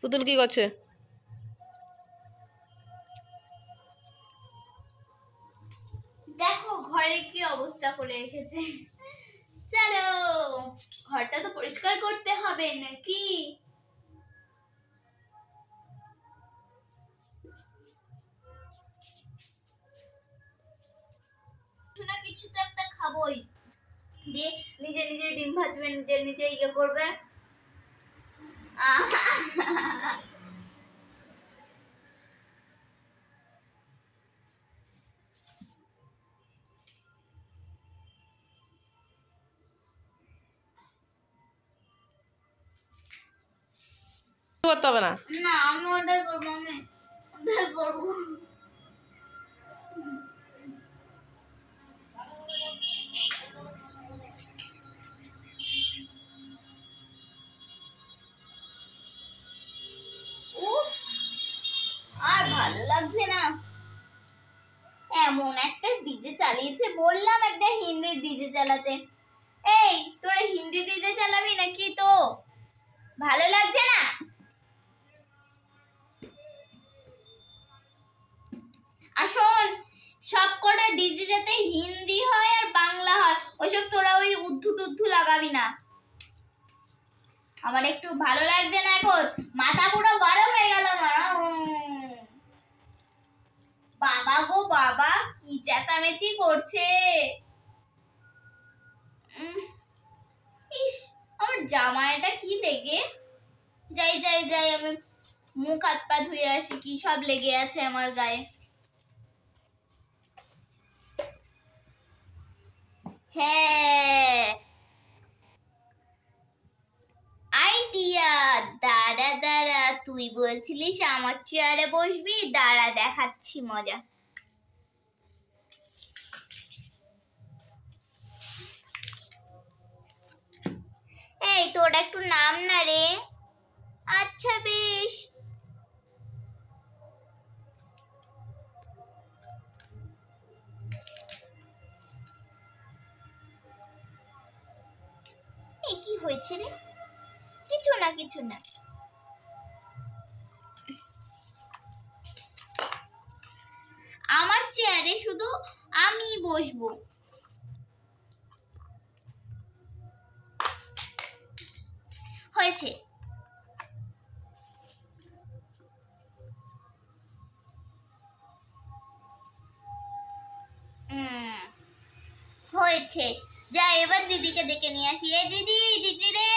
পুতুল কি করছে? দেখো ঘরে কি অবস্থা করে রেখেছে। চলো ঘরটা তো পরিষ্কার করতে হবে নাকি। না কিছু তো একটা খাবোই, দিয়ে নিজে নিজে ডিম ভাজবে, নিজে নিজে ইয়ে করবে। করতে হবে না, না আমি ওটাই করবো, আমি ওটাই করবো। উফ আর ভালো লাগছে না, এমন একটা ডিজে চালিয়েছে। বললাম একটা হিন্দি ডিজে চালাতে। এই তোরা হিন্দি ডিজে চালাবি নাকি? তো ভালো লাগছে না। আর শোন, সব কটা ডিজে যাতে হিন্দি হয় আর বাংলা হয়, ওইসব তোরা ওই উদ্ধু টুদ্ধু লাগাবি না। আমার একটু ভালো লাগছে না, এখন মাথা পুরো গরম হয়ে গেল আমার। বাবা গো বাবা, কি চেঁচামেচি করছে। ইস আমার জামাইটা কি লেগে। যাই যাই যাই, আমি মুখ হাত পা ধুয়ে আসি, কি সব লেগে আছে আমার গায়ে। হ্যাঁ আইডিয়া, দাঁড়া দাঁড়া, তুই বলছিলিস আমার চেয়ারে বসবি, দাঁড়া দেখাচ্ছি মজা। এই তোর একটু নাম না রে। আচ্ছা বেশ। এই কি হয়েছে রে? কিছু না কিছু না। আমার চেয়ারে শুধু আমি বসবো। হয়েছে। হয়েছে, যা এবার দিদিকে ডেকে নিয়ে আসি। এই দিদি, দিদি রে।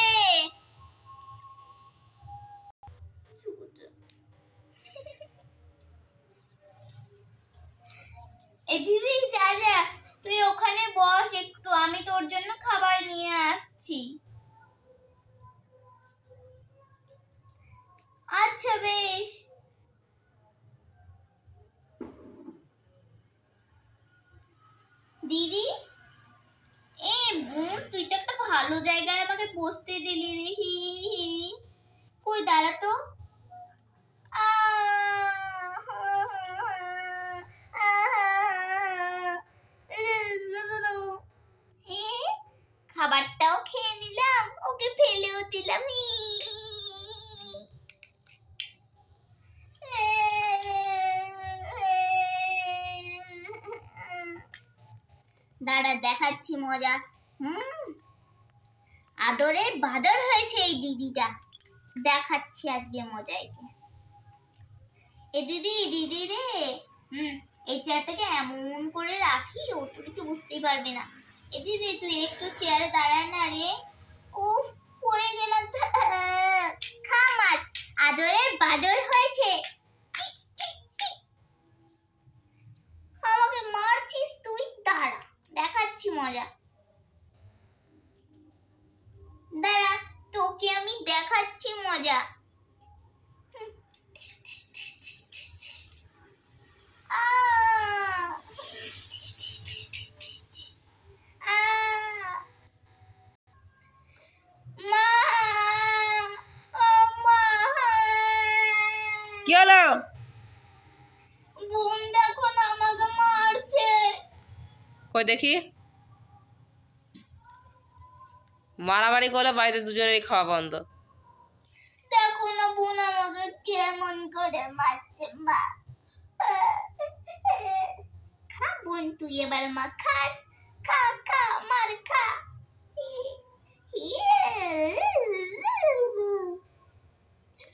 এই দিদি যা যা, তুই ওখানে বস একটু, আমি তোর জন্য খাবার নিয়ে আসছি। আচ্ছা বেশ। দিদি, এ বোন তুই তো একটা ভালো জায়গায় আমাকে বসতে দিলি রে। হি হি হি। কই দাঁড়া তো। খাবারটাও খেয়ে নিলাম, ওকে ফেলেও দিলাম। দাঁড়া দেখাচ্ছি মজা। আদরের বাদর হয়েছে এই দিদিটা, দেখাচ্ছি আজকে মজাইকে। এ দিদি, দিদি রে। এই চেয়ারটাকে এমন করে রাখি, ও তো কিছু বুঝতেই পারবে না। এ দিদি তুই একটু চেয়ারে দাঁড়া না রে। উফ পড়ে গেলাম। খামার আদরের বাদর হয়েছে। আমাকে মারছিস তুই, দাঁড়া দেখাচ্ছি মজা। দাঁড়া তোকে আমি দেখাচ্ছি মজা। কি হলো? বোন দেখো না আমাকে মারছে। কই দেখি। মারামারি করলে বাড়িতে দুজনেরই খাওয়া বন্ধ। দেখো না বোন আমাকে বোন তুই এবার মা খা খা খা মার খা